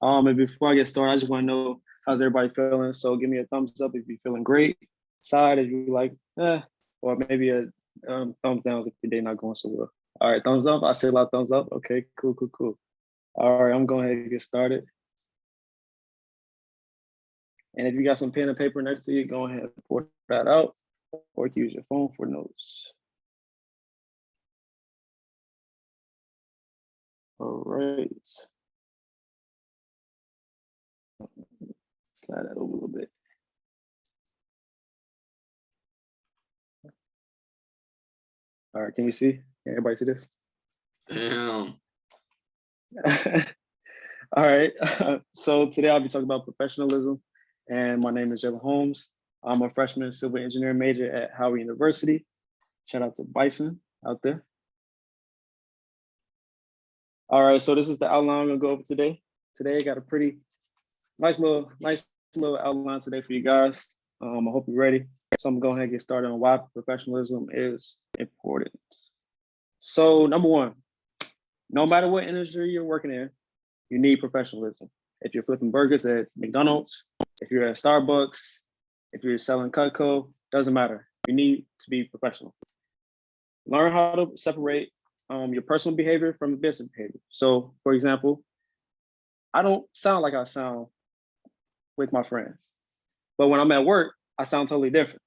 And before I get started, I just want to know how's everybody feeling. So give me a thumbs up if you're feeling great. Side if you like, or maybe a thumbs down if your day not going so well. All right, thumbs up. I see a lot of thumbs up. Okay, cool, cool, cool. All right, I'm going ahead and get started. And if you got some pen and paper next to you, go ahead and pour that out, or you can use your phone for notes. All right. Slide that over a little bit. All right, can you see? Can everybody see this? Damn. All right. So today I'll be talking about professionalism, and my name is Jaylin Holmes. I'm a freshman civil engineering major at Howard University. Shout out to Bison out there. All right, so this is the outline I'm gonna go over today. Today I got a pretty nice little outline today for you guys. I hope you're ready. So I'm gonna go ahead and get started on why professionalism is important. So number one, no matter what industry you're working in, you need professionalism. If you're flipping burgers at McDonald's, if you're at Starbucks, if you're selling Cutco, doesn't matter. You need to be professional. Learn how to separate your personal behavior from business behavior. So, for example, I don't sound like I sound with my friends, but when I'm at work, I sound totally different.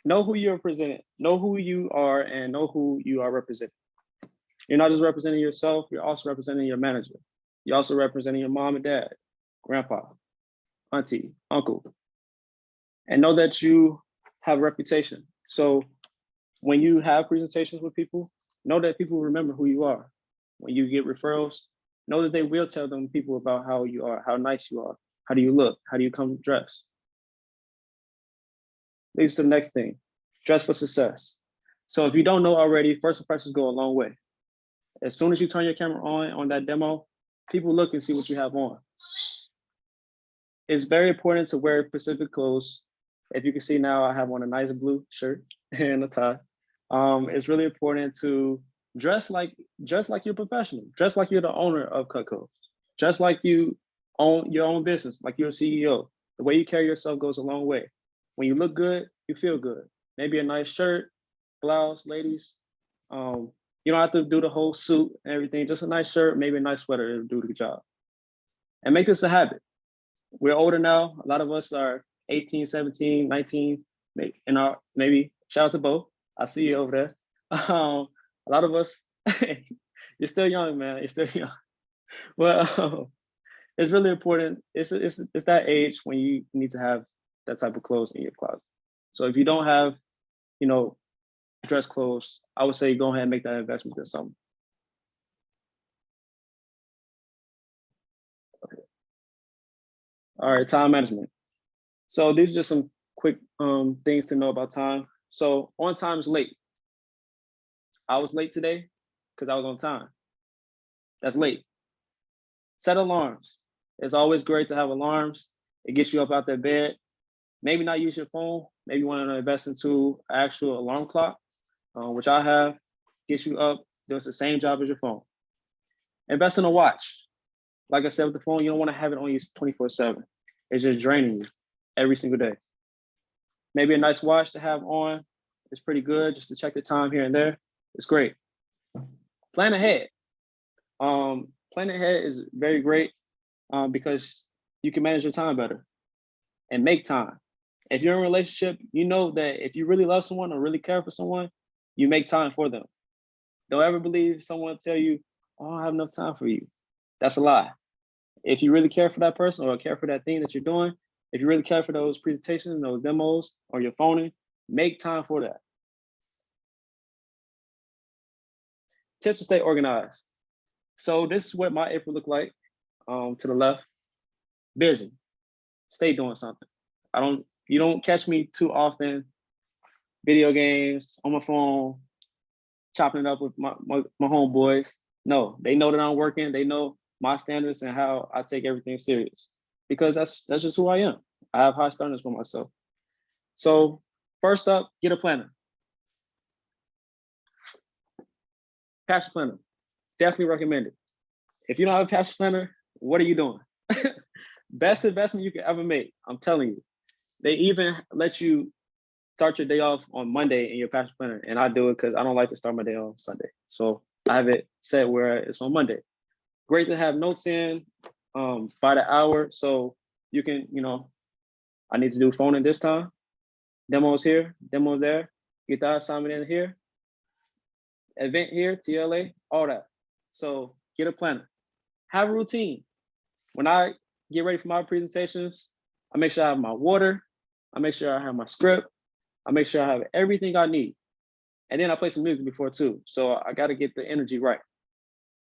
Know who you're representing, know who you are, and know who you are representing. You're not just representing yourself, you're also representing your manager. You're also representing your mom and dad, grandpa, auntie, uncle. And know that you have a reputation. So when you have presentations with people, know that people remember who you are. When you get referrals, know that they will tell them people about how you are, how nice you are, how do you look, how do you come dressed. Leads to the next thing, dress for success. So if you don't know already, first impressions go a long way. As soon as you turn your camera on that demo, people look and see what you have on. It's very important to wear specific clothes. If you can see now, I have on a nice blue shirt and a tie. It's really important to dress like you're professional. Dress like you're the owner of Cutco. Dress like you own your own business, like you're a CEO. The way you carry yourself goes a long way. When you look good, you feel good. Maybe a nice shirt, blouse, ladies. You don't have to do the whole suit and everything. Just a nice shirt, maybe a nice sweater to do the job. And make this a habit. We're older now. A lot of us are 18, 17, 19, maybe shout out to Bo. I see you over there. A lot of us, you're still young, man. You're still young. Well, it's really important. It's that age when you need to have that type of clothes in your closet. So if you don't have, dress clothes, I would say go ahead and make that investment in something. Okay. All right, time management. So these are just some quick things to know about time. So on time is late. I was late today because I was on time. That's late. Set alarms. It's always great to have alarms. It gets you up out that bed. Maybe not use your phone. Maybe you want to invest into an actual alarm clock, which I have. Gets you up, does the same job as your phone. Invest in a watch. Like I said with the phone, you don't want to have it on you 24/7. It's just draining you every single day. Maybe a nice watch to have on is pretty good, just to check the time here and there. It's great. Plan ahead. Plan ahead is very great because you can manage your time better and make time. If you're in a relationship, you know that if you really love someone or really care for someone, you make time for them. Don't ever believe someone tell you, "Oh, I don't have enough time for you." That's a lie. If you really care for that person or care for that thing that you're doing, if you really care for those presentations, those demos, or your phoning, make time for that. Tips to stay organized. So this is what my April looked like. To the left, busy. Stay doing something. You don't catch me too often. Video games on my phone, chopping it up with my homeboys. No, they know that I'm working. They know my standards and how I take everything serious because that's just who I am. I have high standards for myself. So first up, get a planner. Passion planner, definitely recommend it. If you don't have a passion planner, What are you doing? Best investment you could ever make. I'm telling you. They even let you start your day off on Monday in your passion planner. And I do it because I don't like to start my day on Sunday. So I have it set where it's on Monday. Great to have notes in by the hour. So you can, I need to do phone in this time. Demos here, demos there. Get that assignment in here. Event here, TLA, all that. So get a planner. Have a routine. When I get ready for my presentations, I make sure I have my water. I make sure I have my script. I make sure I have everything I need. And then I play some music before too. So I got to get the energy right.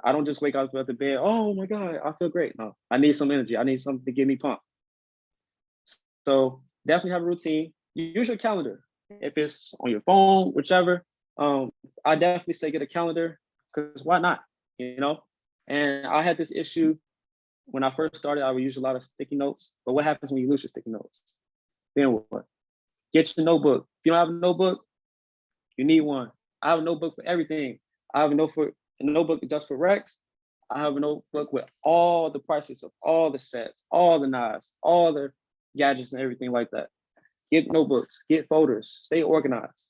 I don't just wake up at the bed, oh my God, I feel great. No, I need some energy. I need something to get me pumped. So definitely have a routine. Use your calendar. If it's on your phone, whichever, I definitely say get a calendar because why not, And I had this issue when I first started, I would use a lot of sticky notes. But what happens when you lose your sticky notes? Then what? Get your notebook. If you don't have a notebook, you need one. I have a notebook for everything. I have a notebook just for Rex. I have a notebook with all the prices of all the sets, all the knives, all the gadgets and everything like that. Get notebooks, get folders, stay organized.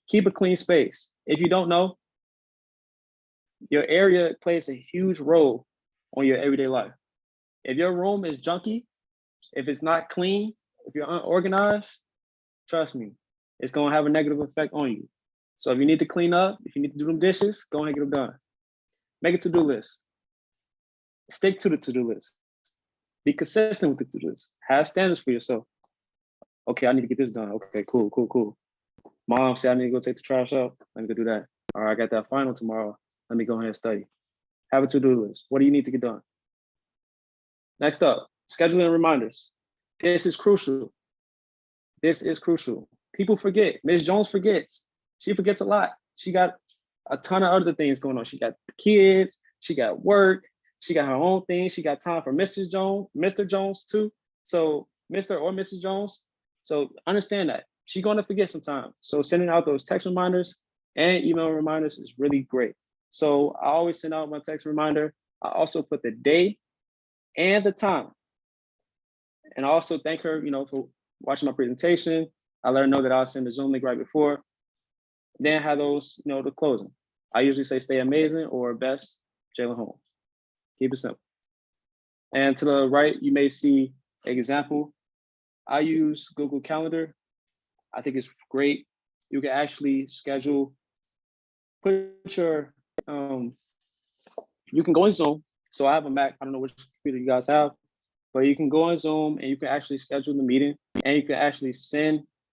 Keep a clean space. If you don't know, your area plays a huge role on your everyday life. If your room is junky, if it's not clean, if you're unorganized, trust me, it's gonna have a negative effect on you. So if you need to clean up, if you need to do them dishes, go ahead and get them done. Make a to-do list. Stick to the to-do list. Be consistent with the to-do list. Have standards for yourself. Okay, I need to get this done. Okay, cool. Mom said I need to go take the trash out. Let me go do that. All right, I got that final tomorrow. Let me go ahead and study. Have a to-do list. What do you need to get done? Next up, scheduling reminders. This is crucial. People forget. Ms. Jones forgets. She forgets a lot. She got a ton of other things going on. She got kids. She got work. She got her own thing. She got time for Mr. Jones too. So Mr. or Mrs. Jones. So understand that. She's going to forget sometimes. So sending out those text reminders and email reminders is really great. So I always send out my text reminder. I also put the day and the time. And I also thank her, for watching my presentation. I let her know that I'll send the Zoom link right before. Then have those, the closing. I usually say stay amazing or best, Jaylin Holmes. Keep it simple. And to the right, you may see an example. I use Google Calendar. I think it's great. You can actually schedule, you can go in Zoom. So I have a Mac. I don't know which computer you guys have, but you can go on Zoom and you can actually schedule the meeting and you can actually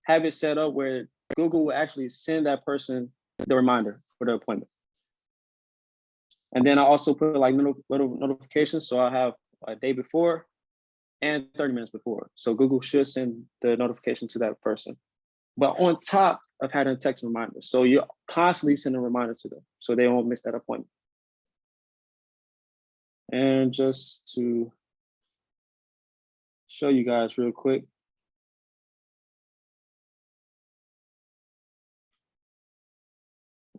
have it set up where Google will actually send that person the reminder for the appointment. And then I also put like little notifications. So I have a day before and 30 minutes before. So Google should send the notification to that person. But on top of having a text reminder. So you're constantly sending reminders to them so they won't miss that appointment. And just to show you guys real quick.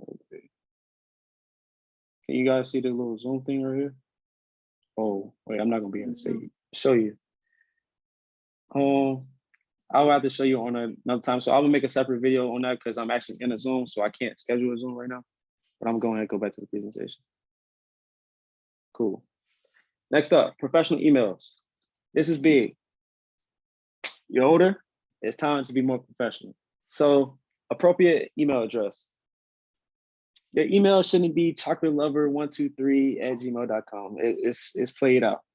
Okay. Can you guys see the little Zoom thing right here? Oh, wait, I'm not gonna be able to show you. I'll have to show you on another time. So I will make a separate video on that because I'm actually in a Zoom, so I can't schedule a Zoom right now. But I'm going to go back to the presentation. Cool. Next up, professional emails. This is big. You're older, it's time to be more professional. So appropriate email address. Your email shouldn't be chocolatelever123@gmail.com. It's played out.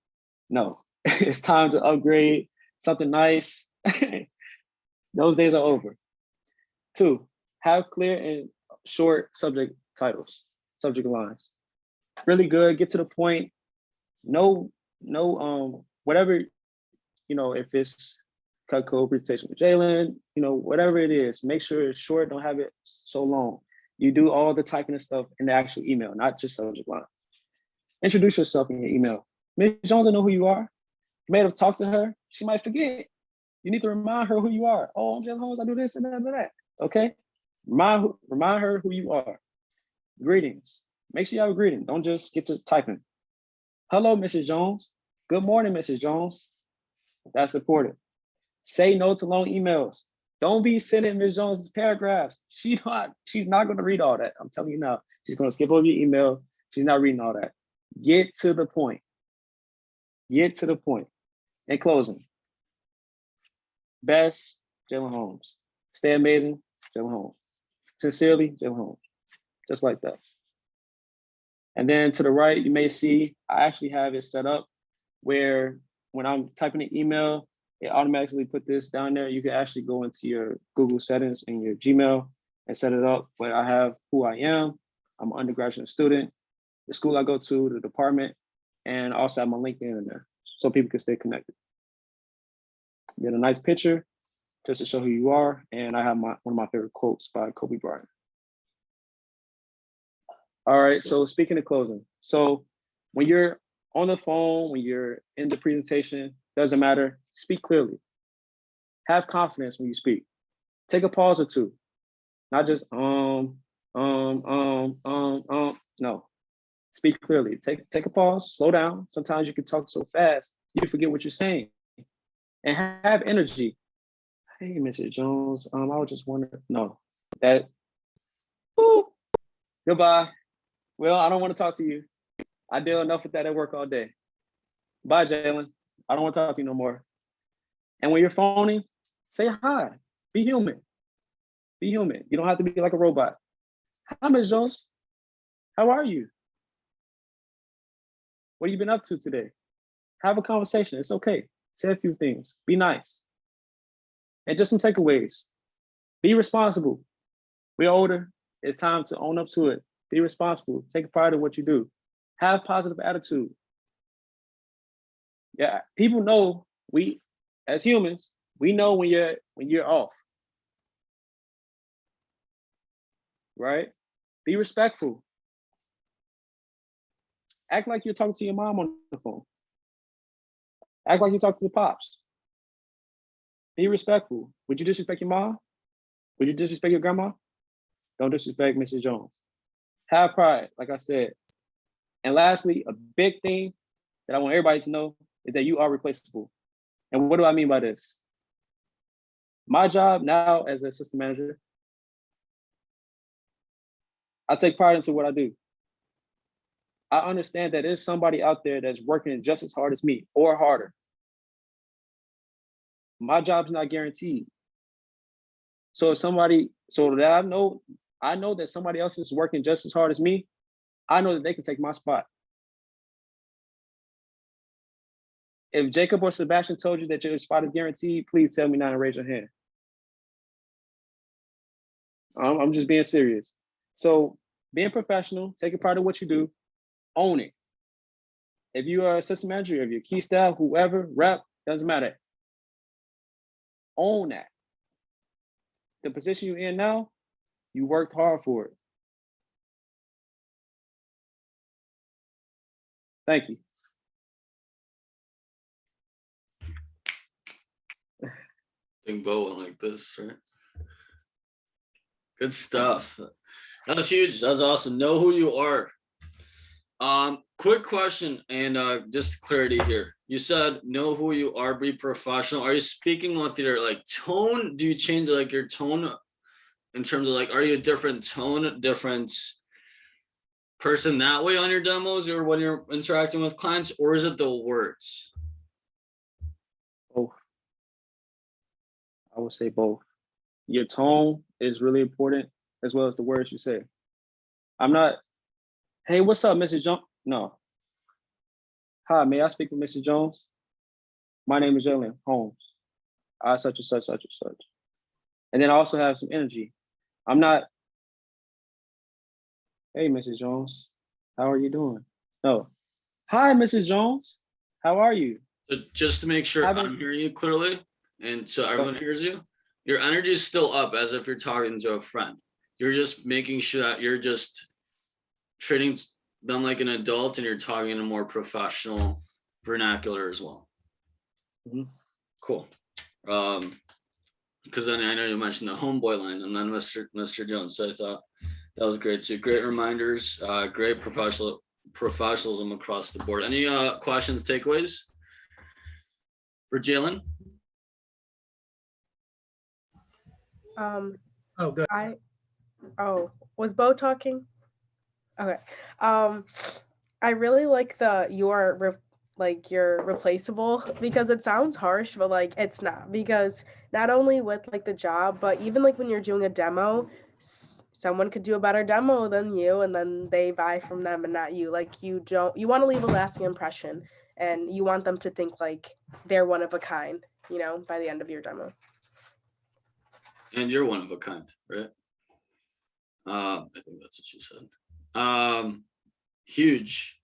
No, it's time to upgrade something nice. Those days are over. 2, have clear and short subject titles, subject lines. Really good, get to the point. No, whatever, if it's cut code presentation with Jaylin, whatever it is, make sure it's short, don't have it so long. You do all the typing and stuff in the actual email, not just subject line. Introduce yourself in your email. Ms. Jones will know who you are. You may have talked to her, she might forget. You need to remind her who you are. Oh, I'm Jaylin Holmes, I do this and that and that. Okay? Remind her who you are. Greetings. Make sure you have a greeting. Don't just get to typing. Hello, Mrs. Jones. Good morning, Mrs. Jones. That's important. Say no to long emails. Don't be sending Ms. Jones paragraphs. She's not going to read all that. I'm telling you now. She's going to skip over your email. She's not reading all that. Get to the point. Get to the point. In closing, best, Jaylin Holmes. Stay amazing, Jaylin Holmes. Sincerely, Jaylin Holmes. Just like that. And then to the right, you may see I actually have it set up where when I'm typing an email, it automatically put this down there. You can actually go into your Google settings in your Gmail and set it up where I have who I am. I'm an undergraduate student, the school I go to, the department, and also have my LinkedIn in there so people can stay connected. Get a nice picture just to show who you are. And I have one of my favorite quotes by Kobe Bryant. All right, so speaking of closing. So when you're on the phone, when you're in the presentation, doesn't matter, speak clearly. Have confidence when you speak. Take a pause or two. Not just no. Speak clearly. Take a pause, slow down. Sometimes you can talk so fast, you forget what you're saying. And have energy. Hey, Mrs. Jones, I was just wondering, no, that, woo, goodbye. Well, I don't want to talk to you. I deal enough with that at work all day. Bye, Jaylin. I don't want to talk to you no more. And when you're phoning, say hi. Be human. Be human. You don't have to be like a robot. Hi, Ms. Jones. How are you? What have you been up to today? Have a conversation. It's okay. Say a few things. Be nice. And just some takeaways. Be responsible. We're older. It's time to own up to it. Be responsible. Take pride in what you do. Have positive attitude. Yeah, people know as humans, we know when you're off. Right? Be respectful. Act like you're talking to your mom on the phone. Act like you talk to the pops. Be respectful. Would you disrespect your mom? Would you disrespect your grandma? Don't disrespect Mrs. Jones. Have pride, like I said. And lastly, a big thing that I want everybody to know is that you are replaceable. And what do I mean by this? My job now as an assistant manager, I take pride into what I do. I understand that there's somebody out there that's working just as hard as me or harder. My job's not guaranteed. So that I know that somebody else is working just as hard as me, I know that they can take my spot. If Jacob or Sebastian told you that your spot is guaranteed, please tell me now and raise your hand. I'm just being serious. So being professional, taking pride in what you do, own it. If you are assistant manager, if you're key staff, whoever, rep, doesn't matter. Own that. The position you're in now, you worked hard for it. Thank you. Think Bo went like this, right? Good stuff. That was huge. That was awesome. Know who you are. Quick question and just clarity here. You said know who you are, be professional. Are you speaking with your like tone? Do you change like your tone in terms of like, are you a different tone, different person that way on your demos or when you're interacting with clients, or is it the words? Both. I would say both. Your tone is really important as well as the words you say. I'm not, hey, what's up, Mrs. Jones? No. Hi, may I speak with Mrs. Jones? My name is Jaylin Holmes. I such and such, such and such. And then I also have some energy. I'm not, hey, Mrs. Jones, how are you doing? No. Hi, Mrs. Jones, how are you? So just to make sure I'm hearing you clearly and so everyone hears you, your energy is still up as if you're talking to a friend. You're just making sure that you're just treating them like an adult and you're talking in a more professional vernacular as well. Mm-hmm. Cool. Because then I know you mentioned the homeboy line and then Mr. Jones. So I thought that was great too. Great reminders, great professionalism across the board. Any questions, takeaways? for Jaylin? Oh, good. Was Bo talking? Okay. I really like you're replaceable, because it sounds harsh, but like it's not, because not only with like the job, but even like when you're doing a demo, someone could do a better demo than you, and then they buy from them and not you. Like you want to leave a lasting impression, and you want them to think like they're one of a kind, by the end of your demo. And you're one of a kind, right? I think that's what you said. Huge.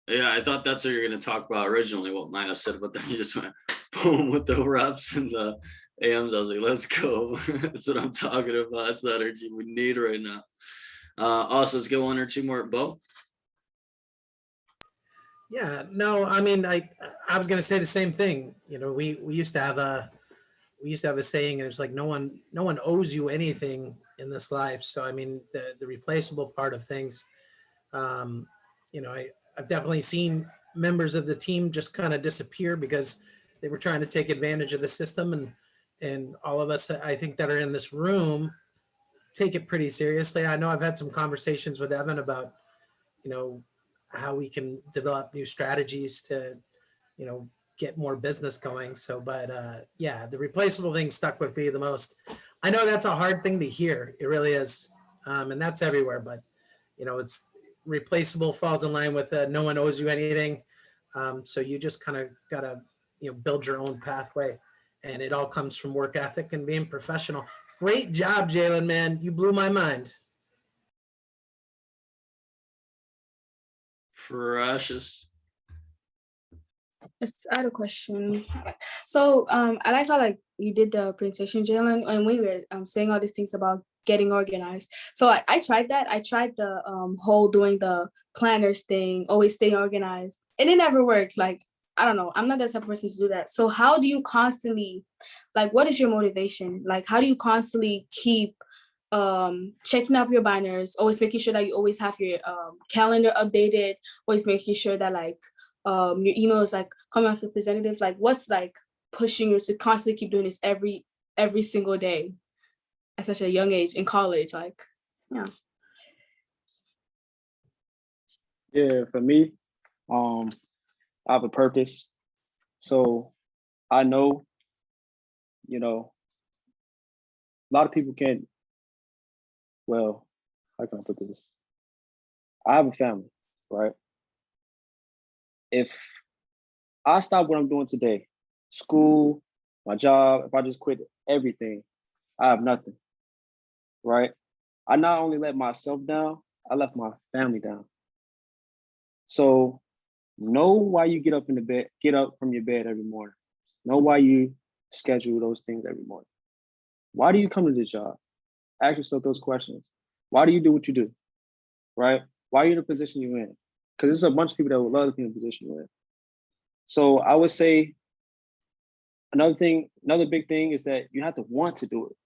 Yeah, I thought that's what you're going to talk about originally, what Maya said, but then you just went boom with the reps and the AMs. I was like, let's go. That's what I'm talking about. That's the energy we need right now. Also, let's get one or two more. Bo? Yeah, no, I mean, I was going to say the same thing. We used to have a saying, and it's like no one owes you anything in this life. So I mean, the replaceable part of things, I've definitely seen members of the team just kind of disappear because they were trying to take advantage of the system, and all of us, I think, that are in this room take it pretty seriously. I know I've had some conversations with Evan about, how we can develop new strategies to, get more business going. So, but yeah, the replaceable thing stuck with me the most. I know that's a hard thing to hear. It really is. And that's everywhere, but it's replaceable falls in line with no one owes you anything. So you just kind of got to, build your own pathway, and it all comes from work ethic and being professional. Great job, Jaylin, man. You blew my mind. Precious. Yes, I had a question. So I like how like you did the presentation, Jaylin, and we were saying all these things about getting organized. So I tried that. I tried the whole doing the planners thing, always stay organized, and it never worked. Like, I don't know, I'm not the type of person to do that. So how do you constantly, like, what is your motivation? Like, how do you constantly keep checking up your binders, always making sure that you always have your calendar updated, always making sure that like your email is like coming off the representative? Like, what's like pushing you to constantly keep doing this every single day at such a young age in college? Like, yeah. Yeah, for me, I have a purpose. So I know, a lot of people can't, well, how can I put this? I have a family, right? If I stop what I'm doing today, school, my job, if I just quit everything, I have nothing, right? I not only let myself down, I left my family down. So know why you get up from your bed every morning. Know why you schedule those things every morning. Why do you come to this job? Ask yourself those questions. Why do you do what you do, right? Why are you in the position you're in? Because there's a bunch of people that would love to be in the position you're in. So I would say another big thing is that you have to want to do it.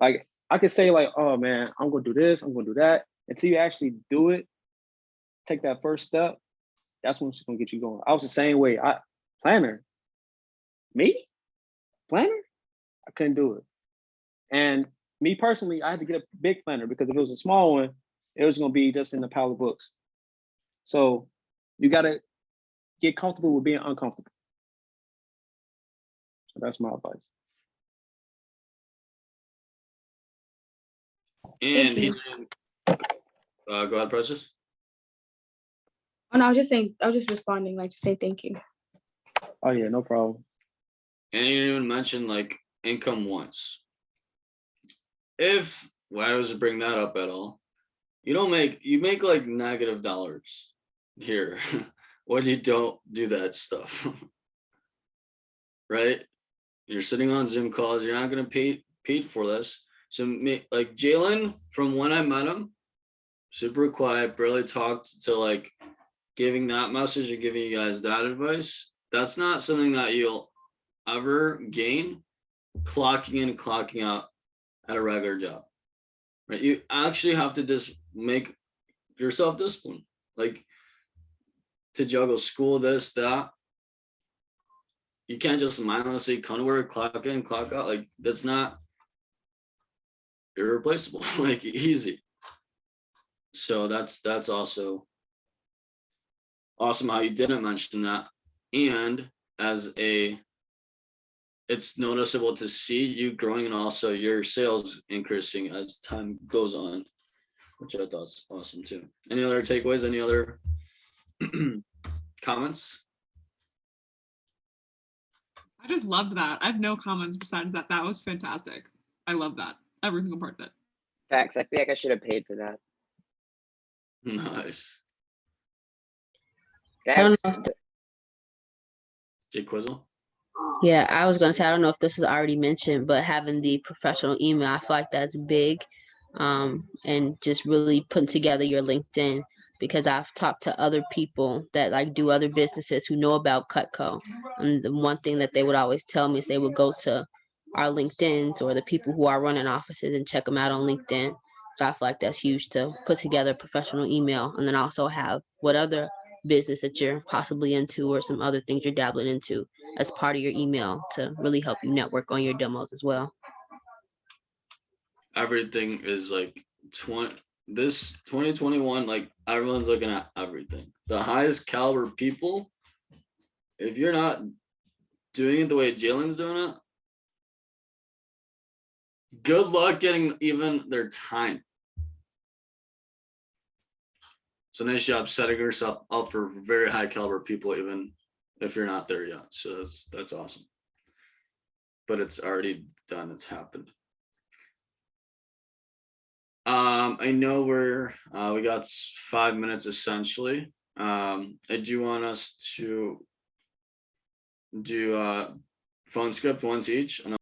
Like, I could say like, oh man, I'm gonna do this, I'm gonna do that. Until you actually do it, take that first step, that's when it's gonna get you going. I was the same way. Planner, I couldn't do it. And me personally, I had to get a big planner, because if it was a small one, it was gonna be just in a pile of books. So you gotta get comfortable with being uncomfortable. So that's my advice. And Thank you. Go ahead, Precious. Oh no, I was just responding, like, to say thank you. Oh yeah, no problem. And you didn't even mention like income once. Why does it bring that up at all? You make like negative dollars here when you don't do that stuff. Right? You're sitting on Zoom calls, you're not gonna pay paid for this. So like Jaylin, from when I met him, super quiet, barely talked, to like giving that message and giving you guys that advice. That's not something that you'll ever gain clocking in and clocking out at a regular job, right? You actually have to just make yourself disciplined, like to juggle school, this, that. you can't just mindlessly come to work, clock in, clock out. Like that's not irreplaceable, like easy. So that's also awesome how you didn't mention that. And it's noticeable to see you growing and also your sales increasing as time goes on, which I thought's awesome too. Any other takeaways? Any other comments? I just loved that. I have no comments besides that. That was fantastic. I love that. Every single part of it. Facts. I feel like I should have paid for that. Nice. I don't know Facts. if th- Jay Quizzle? Yeah, I was gonna say, I don't know if this is already mentioned, but having the professional email, I feel like that's big. And just really putting together your LinkedIn, because I've talked to other people that like do other businesses who know about Cutco. And the one thing that they would always tell me is they would go to our LinkedIns or the people who are running offices and check them out on LinkedIn. So I feel like that's huge to put together a professional email, and then also have what other business that you're possibly into or some other things you're dabbling into as part of your email to really help you network on your demos as well. Everything is like 2021, like everyone's looking at everything. The highest caliber people, if you're not doing it the way Jaylin's doing it, good luck getting even their time. So nice job setting yourself up for very high caliber people, even if you're not there yet. So that's awesome. But it's already done. It's happened. I know we got 5 minutes essentially. I do want us to do phone script once each, and